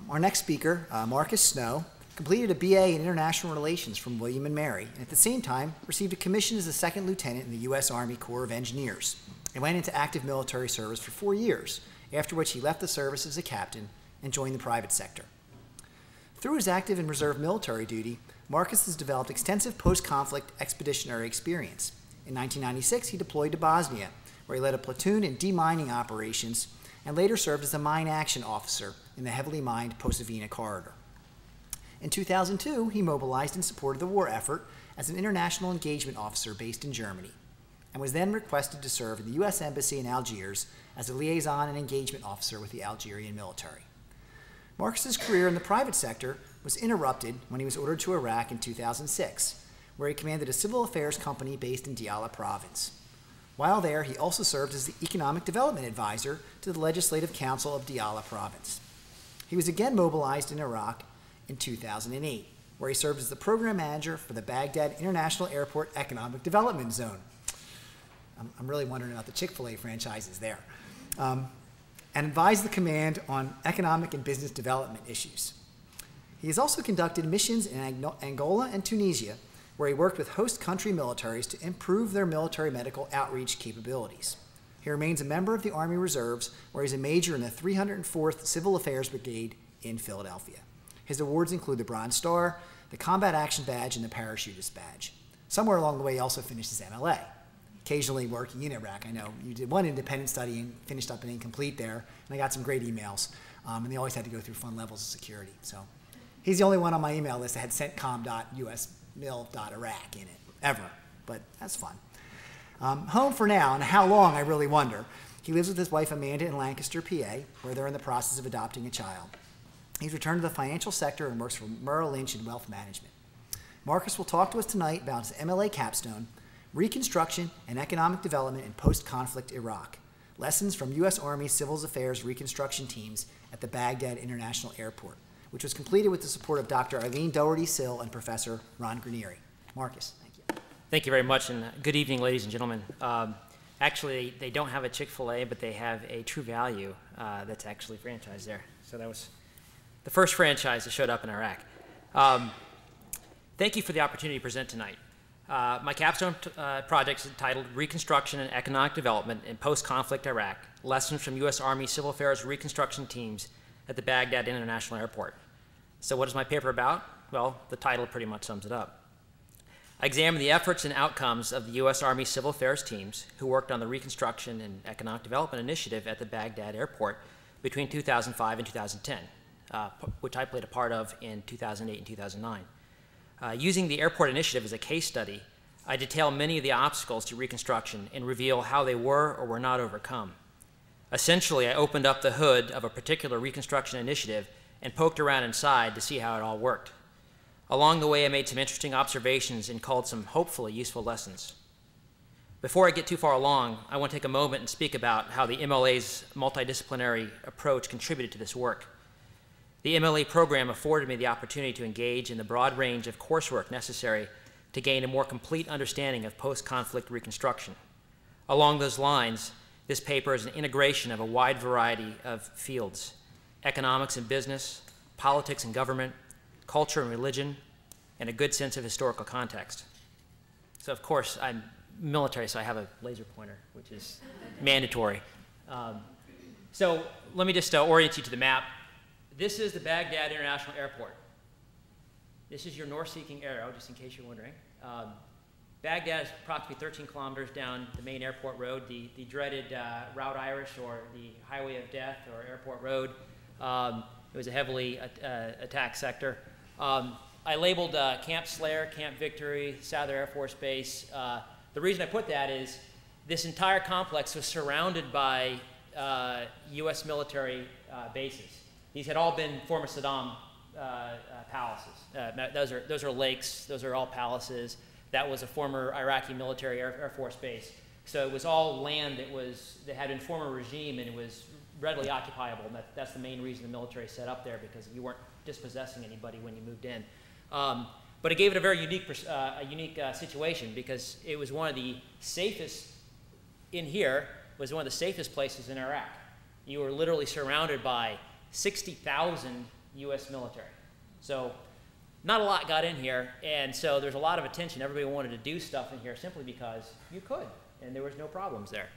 Our next speaker, Marcus Snow, completed a BA in International Relations from William & Mary, and at the same time received a commission as a second lieutenant in the U.S. Army Corps of Engineers, and went into active military service for 4 years, after which he left the service as a captain and joined the private sector. Through his active and reserve military duty, Marcus has developed extensive post-conflict expeditionary experience. In 1996, he deployed to Bosnia, where he led a platoon in demining operations and later served as a mine action officer in the heavily mined Posavina corridor. In 2002, he mobilized in support of the war effort as an international engagement officer based in Germany, and was then requested to serve in the U.S. Embassy in Algiers as a liaison and engagement officer with the Algerian military. Marcus's career in the private sector was interrupted when he was ordered to Iraq in 2006, where he commanded a civil affairs company based in Diyala province. While there, he also served as the economic development advisor to the Legislative Council of Diyala province. He was again mobilized in Iraq in 2008, where he served as the program manager for the Baghdad International Airport Economic Development Zone. I'm really wondering about the Chick-fil-A franchises there. And advised the command on economic and business development issues. He has also conducted missions in Angola and Tunisia, where he worked with host country militaries to improve their military medical outreach capabilities. He remains a member of the Army Reserves, where he's a major in the 304th Civil Affairs Brigade in Philadelphia. His awards include the Bronze Star, the Combat Action Badge, and the Parachutist Badge. Somewhere along the way, he also finished his MLA. Occasionally working in Iraq. I know you did one independent study and finished up an incomplete there, and I got some great emails, and they always had to go through fun levels of security. So he's the only one on my email list that had centcom.usmil.iraq in it, ever, but that's fun. Home for now, and how long, I really wonder. He lives with his wife Amanda in Lancaster, PA, where they're in the process of adopting a child. He's returned to the financial sector and works for Merrill Lynch in wealth management. Marcus will talk to us tonight about his MLA Capstone, Reconstruction and Economic Development in Post-Conflict Iraq, lessons from U.S. Army Civil Affairs reconstruction teams at the Baghdad International Airport, which was completed with the support of Dr. Eileen Doherty-Sill and Professor Ron Granieri. Marcus, thank you. Thank you very much, and good evening, ladies and gentlemen. Actually, they don't have a Chick-fil-A, but they have a True Value that's actually franchised there. So that was the first franchise that showed up in Iraq. Thank you for the opportunity to present tonight. My capstone project is entitled Reconstruction and Economic Development in Post-Conflict Iraq, Lessons from U.S. Army Civil Affairs Reconstruction Teams at the Baghdad International Airport. So what is my paper about? Well, the title pretty much sums it up. I examine the efforts and outcomes of the U.S. Army Civil Affairs teams who worked on the Reconstruction and Economic Development Initiative at the Baghdad Airport between 2005 and 2010, which I played a part of in 2008 and 2009. Using the airport initiative as a case study, I detail many of the obstacles to reconstruction and reveal how they were or were not overcome. Essentially, I opened up the hood of a particular reconstruction initiative and poked around inside to see how it all worked. Along the way, I made some interesting observations and culled some hopefully useful lessons. Before I get too far along, I want to take a moment and speak about how the MLA's multidisciplinary approach contributed to this work. The MLA program afforded me the opportunity to engage in the broad range of coursework necessary to gain a more complete understanding of post-conflict reconstruction. Along those lines, this paper is an integration of a wide variety of fields: economics and business, politics and government, culture and religion, and a good sense of historical context. So of course, I'm military, so I have a laser pointer, which is mandatory. So let me just orient you to the map. This is the Baghdad International Airport. This is your north-seeking arrow, just in case you're wondering. Baghdad is approximately 13 kilometers down the main airport road, the dreaded Route Irish, or the Highway of Death, or Airport Road. It was a heavily attacked sector. I labeled Camp Slayer, Camp Victory, Souther Air Force Base. The reason I put that is this entire complex was surrounded by U.S. military bases. These had all been former Saddam palaces. Those are lakes. Those are all palaces. That was a former Iraqi military Air Force base. So it was all land that had been former regime, and it was readily occupiable. And that's the main reason the military set up there, because you weren't dispossessing anybody when you moved in. But it gave it a very unique situation, because it was one of the safest, in here, was one of the safest places in Iraq. You were literally surrounded by 60,000 U.S. military. So not a lot got in here, and so there's a lot of attention. Everybody wanted to do stuff in here simply because you could, and there was no problems there.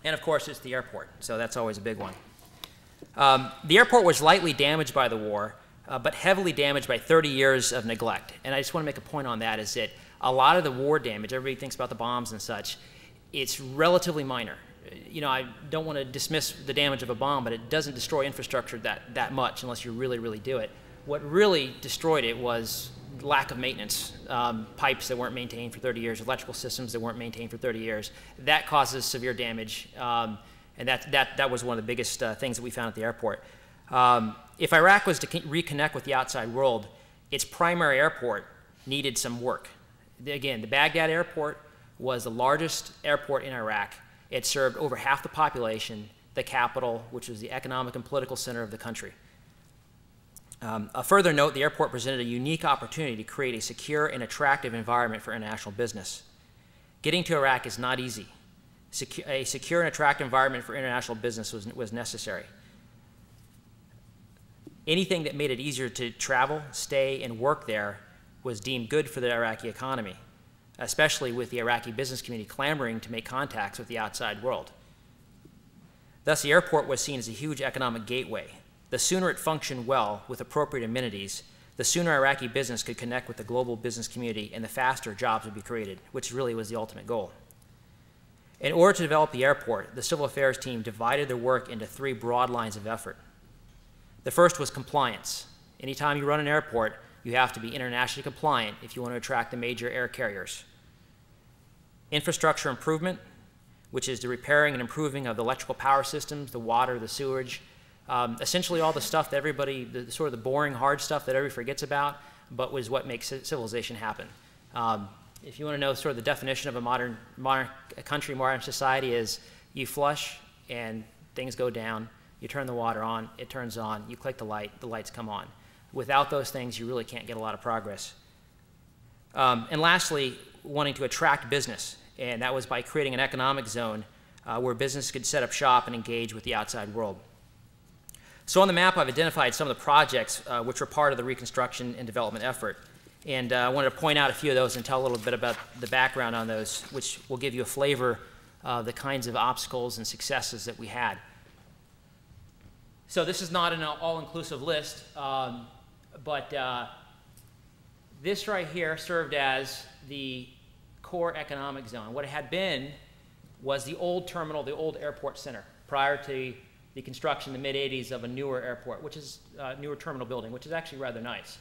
And of course, it's the airport, so that's always a big one. The airport was lightly damaged by the war, but heavily damaged by 30 years of neglect. And I just want to make a point on that, is that a lot of the war damage, everybody thinks about the bombs and such, it's relatively minor. You know, I don't want to dismiss the damage of a bomb, but it doesn't destroy infrastructure that much unless you really, really do it. What really destroyed it was lack of maintenance, pipes that weren't maintained for 30 years, electrical systems that weren't maintained for 30 years. That causes severe damage, and that was one of the biggest things that we found at the airport. If Iraq was to reconnect with the outside world, its primary airport needed some work. Again, the Baghdad airport was the largest airport in Iraq. It served over half the population, the capital, which was the economic and political center of the country. A further note, the airport presented a unique opportunity to create a secure and attractive environment for international business. Getting to Iraq is not easy. A secure and attractive environment for international business was necessary. Anything that made it easier to travel, stay, and work there was deemed good for the Iraqi economy, especially with the Iraqi business community clamoring to make contacts with the outside world. Thus, the airport was seen as a huge economic gateway. The sooner it functioned well with appropriate amenities, the sooner Iraqi business could connect with the global business community and the faster jobs would be created, which really was the ultimate goal. In order to develop the airport, the civil affairs team divided their work into 3 broad lines of effort. The first was compliance. Anytime you run an airport, you have to be internationally compliant if you want to attract the major air carriers. Infrastructure improvement, which is the repairing and improving of the electrical power systems, the water, the sewage, essentially all the stuff that everybody, sort of the boring, hard stuff that everybody forgets about, but was what makes civilization happen. If you want to know sort of the definition of a modern country, modern society, is you flush and things go down, you turn the water on, it turns on, you click the lights come on. Without those things, you really can't get a lot of progress. And lastly, wanting to attract business, and that was by creating an economic zone where business could set up shop and engage with the outside world. So on the map, I've identified some of the projects which were part of the reconstruction and development effort. And I wanted to point out a few of those and tell a little bit about the background on those, which will give you a flavor of the kinds of obstacles and successes that we had. So this is not an all-inclusive list, but this right here served as the core economic zone. What it had been was the old terminal, the old airport center, prior to the construction in the mid-'80s of a newer airport, which is a newer terminal building, which is actually rather nice.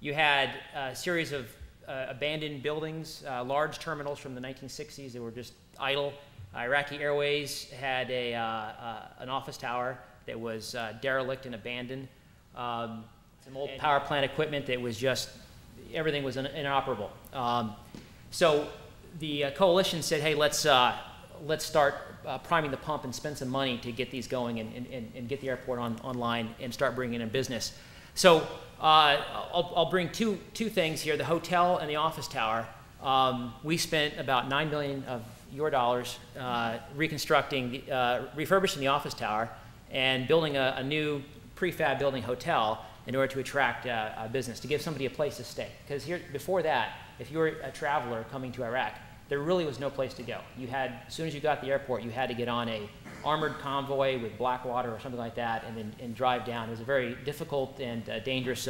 You had a series of abandoned buildings, large terminals from the 1960s that were just idle. Iraqi Airways had an office tower that was derelict and abandoned. Some old power plant equipment that was just, everything was inoperable. So the coalition said, hey, let's start priming the pump and spend some money to get these going and get the airport online and start bringing in business. So I'll bring two things here, the hotel and the office tower. We spent about $9 million of your dollars refurbishing the office tower and building a new prefab building hotel in order to attract business, to give somebody a place to stay. Because here, before that, if you were a traveler coming to Iraq, there really was no place to go. You had, as soon as you got to the airport, you had to get on a armored convoy with black water or something like that and drive down. It was a very difficult and dangerous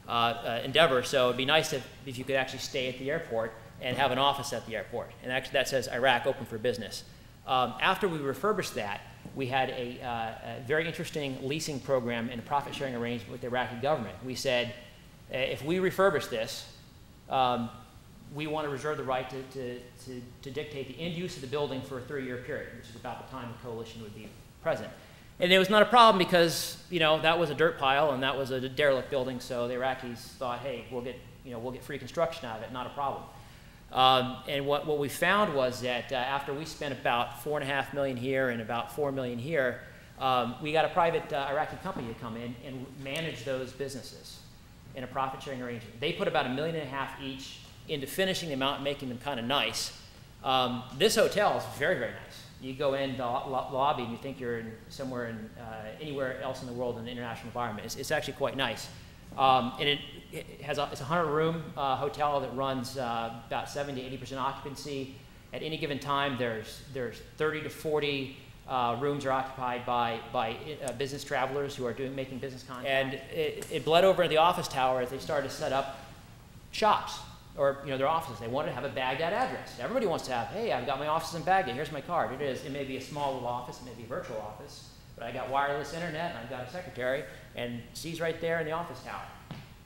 endeavor, so it'd be nice if you could actually stay at the airport and have an office at the airport. And actually that says Iraq open for business. After we refurbished that, we had a very interesting leasing program and a profit-sharing arrangement with the Iraqi government. We said, if we refurbish this, we want to reserve the right to dictate the end use of the building for a 3-year period, which is about the time the coalition would be present. And it was not a problem because, you know, that was a dirt pile and that was a derelict building, so the Iraqis thought, hey, we'll get free construction out of it, not a problem. And what we found was that after we spent about $4.5 million here and about $4 million here, we got a private Iraqi company to come in and manage those businesses in a profit-sharing arrangement. They put about $1.5 million each into finishing them out and making them kind of nice. This hotel is very, very nice. You go in the lobby and you think you're in somewhere in anywhere else in the world in an international environment. It's actually quite nice. And it's a 100-room hotel that runs about 70 to 80% occupancy. At any given time, there's 30 to 40 rooms are occupied by business travelers who are making business contact. And it bled over into the office tower as they started to set up shops, or their offices. They wanted to have a Baghdad address. Everybody wants to have, hey, I've got my office in Baghdad. Here's my card. It is. It may be a small little office. It may be a virtual office. But I got wireless internet, and I've got a secretary, and she's right there in the office tower.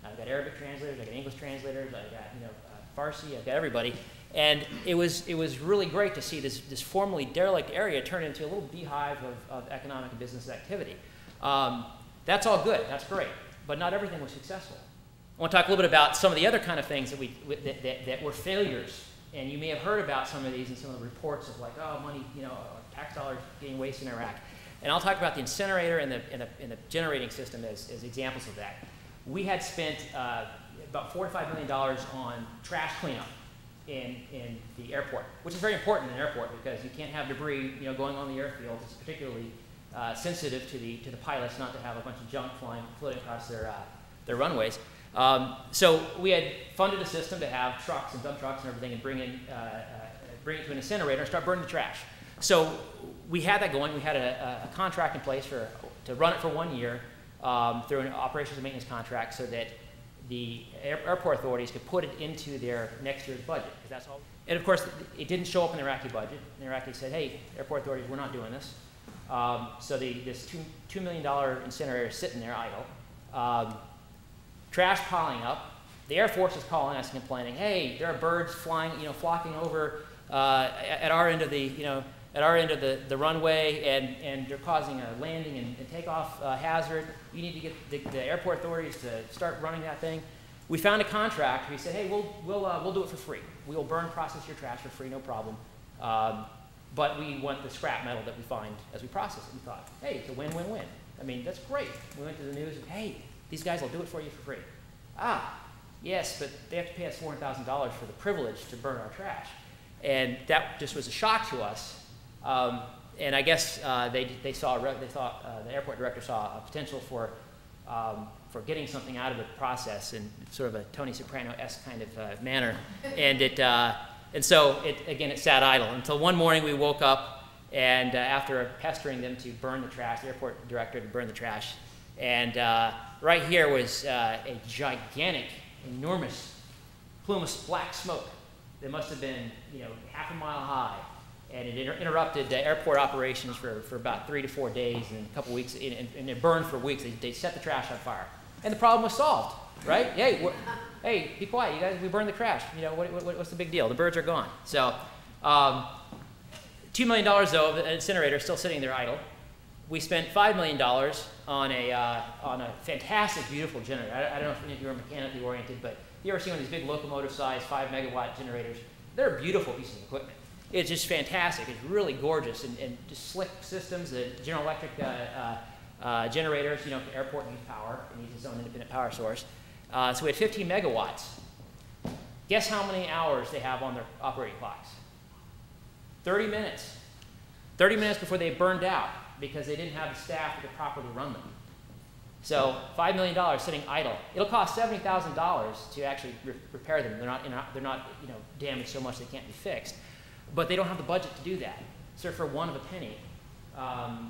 I've got Arabic translators. I've got English translators. I've got Farsi. I've got everybody. And it was really great to see this formerly derelict area turn into a little beehive of economic and business activity. That's all good. That's great. But not everything was successful. I want to talk a little bit about some of the other kind of things that were failures. And you may have heard about some of these in some of the reports of like, oh, money, tax dollars getting wasted in Iraq. And I'll talk about the incinerator and the generating system as examples of that. We had spent about $4 to $5 million on trash cleanup in the airport, which is very important in an airport because you can't have debris going on the airfield. It's particularly sensitive to the pilots not to have a bunch of junk floating across their runways. So we had funded a system to have trucks and dump trucks and everything and bring it to an incinerator and start burning the trash. So we had that going. We had a contract in place to run it for 1 year through an operations and maintenance contract so that the airport authorities could put it into their next year's budget. That's all. And of course, it didn't show up in the Iraqi budget. And the Iraqis said, hey, airport authorities, we're not doing this. So this $2 million incinerator is sitting there idle. Trash piling up. The Air Force is calling us and complaining, hey, there are birds flying, flocking over at our end of the runway, and they're causing a landing and takeoff hazard. You need to get the airport authorities to start running that thing. We found a contract. We said, hey, we'll do it for free. We will process your trash for free, no problem. But we want the scrap metal that we find as we process it. We thought, hey, it's a win-win-win. I mean, that's great. We went to the news and, hey, these guys will do it for you for free. Yes, but they have to pay us $400,000 for the privilege to burn our trash. And that just was a shock to us. And I guess they thought the airport director saw a potential for getting something out of the process in sort of a Tony Soprano-esque kind of manner. And so it sat idle until one morning we woke up, and after pestering them to burn the trash, the airport director to burn the trash, and right here was a gigantic, enormous plume of black smoke that must have been half a mile high. And it interrupted airport operations for about 3 to 4 days and a couple weeks, and it burned for weeks. They set the trash on fire. And the problem was solved, right? Hey, be quiet, you guys, we burned the trash. What's the big deal? The birds are gone. So $2 million, though, of an incinerator still sitting there idle. We spent $5 million on a fantastic, beautiful generator. I don't know if any of you are mechanically oriented, but you ever seen one of these big locomotive-sized 5-megawatt generators? They're beautiful pieces of equipment. It's just fantastic. It's really gorgeous and just slick systems. The General Electric generators, airport needs power. It needs its own independent power source. So we had 15 megawatts. Guess how many hours they have on their operating clocks? 30 minutes. 30 minutes before they burned out because they didn't have the staff that could properly run them. So $5 million sitting idle. It'll cost $70,000 to actually repair them. They're not damaged so much they can't be fixed. But they don't have the budget to do that. So for one of a penny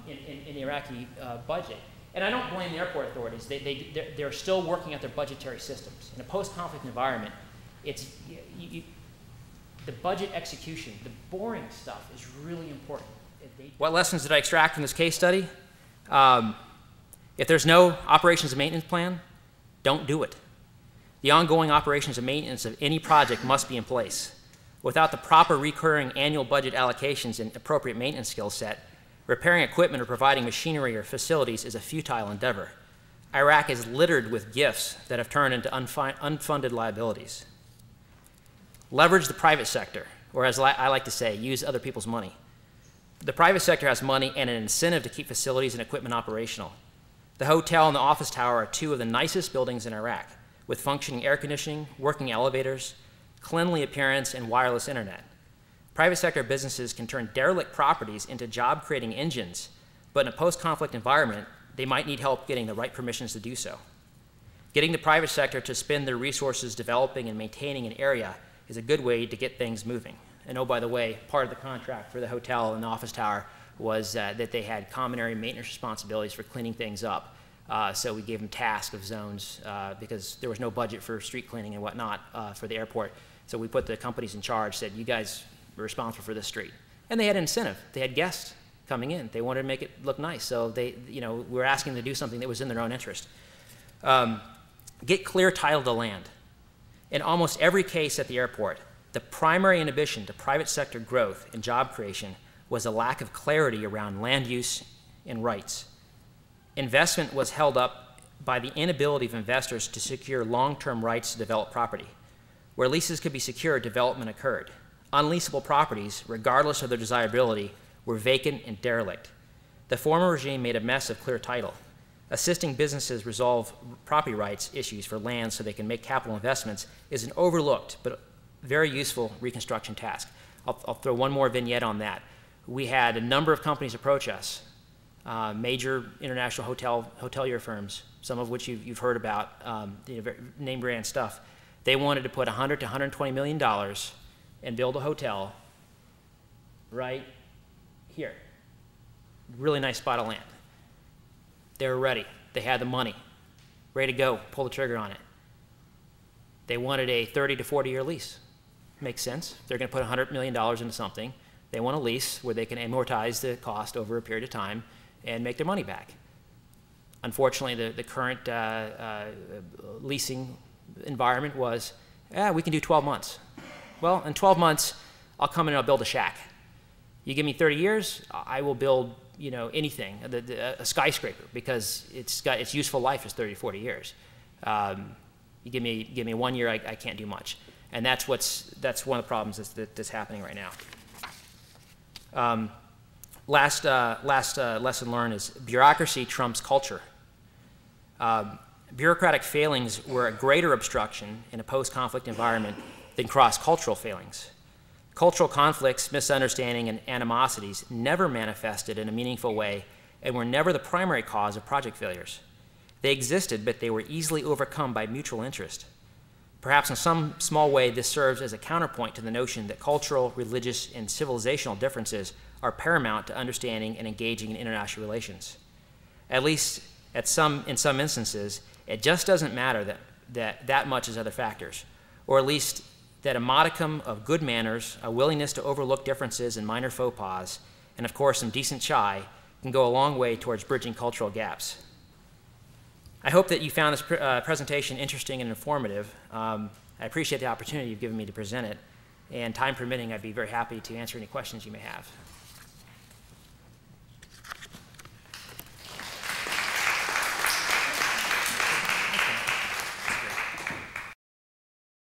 in the Iraqi budget. And I don't blame the airport authorities. They're still working at their budgetary systems. In a post-conflict environment, it's the budget execution, the boring stuff is really important. What lessons did I extract from this case study? If there's no operations and maintenance plan, don't do it. The ongoing operations and maintenance of any project must be in place. Without the proper recurring annual budget allocations and appropriate maintenance skill set, repairing equipment or providing machinery or facilities is a futile endeavor. Iraq is littered with gifts that have turned into unfunded liabilities. Leverage the private sector, or as I like to say, use other people's money. The private sector has money and an incentive to keep facilities and equipment operational. The hotel and the office tower are two of the nicest buildings in Iraq, with functioning air conditioning, working elevators, cleanly appearance, and wireless internet. Private sector businesses can turn derelict properties into job-creating engines, but in a post-conflict environment, they might need help getting the right permissions to do so. Getting the private sector to spend their resources developing and maintaining an area is a good way to get things moving. And oh, by the way, part of the contract for the hotel and the office tower was that they had common area maintenance responsibilities for cleaning things up. So we gave them tasks of zones because there was no budget for street cleaning and whatnot for the airport. So we put the companies in charge, said, you guys are responsible for this street. And they had incentive. They had guests coming in. They wanted to make it look nice. So they, we were asking them to do something that was in their own interest. Get clear title to land. In almost every case at the airport, the primary inhibition to private sector growth and job creation was a lack of clarity around land use and rights. Investment was held up by the inability of investors to secure long-term rights to develop property. Where leases could be secured, development occurred. Unleasable properties, regardless of their desirability, were vacant and derelict. The former regime made a mess of clear title. Assisting businesses resolve property rights issues for land so they can make capital investments is an overlooked but very useful reconstruction task. I'll throw one more vignette on that. We had a number of companies approach us, major international hotelier firms, some of which you've heard about, name brand stuff. They wanted to put $100 to $120 million and build a hotel right here. Really nice spot of land. They were ready. They had the money, ready to go, pull the trigger on it. They wanted a 30 to 40-year lease. Makes sense. They're going to put $100 million into something. They want a lease where they can amortize the cost over a period of time and make their money back. Unfortunately, the current leasing environment was, we can do 12 months. Well, in 12 months, I'll come in and I'll build a shack. You give me 30 years, I will build anything, a skyscraper, because its useful life is 30, 40 years. You give me 1 year, I can't do much. And that's one of the problems that's happening right now. Last lesson learned is bureaucracy trumps culture. Bureaucratic failings were a greater obstruction in a post-conflict environment than cross-cultural failings. Cultural conflicts, misunderstanding, and animosities never manifested in a meaningful way and were never the primary cause of project failures. They existed, but they were easily overcome by mutual interest. Perhaps in some small way, this serves as a counterpoint to the notion that cultural, religious, and civilizational differences are paramount to understanding and engaging in international relations. At least in some instances, it just doesn't matter that much as other factors, or at least that a modicum of good manners, a willingness to overlook differences and minor faux pas, and of course some decent chai, can go a long way towards bridging cultural gaps. I hope that you found this presentation interesting and informative. I appreciate the opportunity you've given me to present it, and time permitting, I'd be very happy to answer any questions you may have.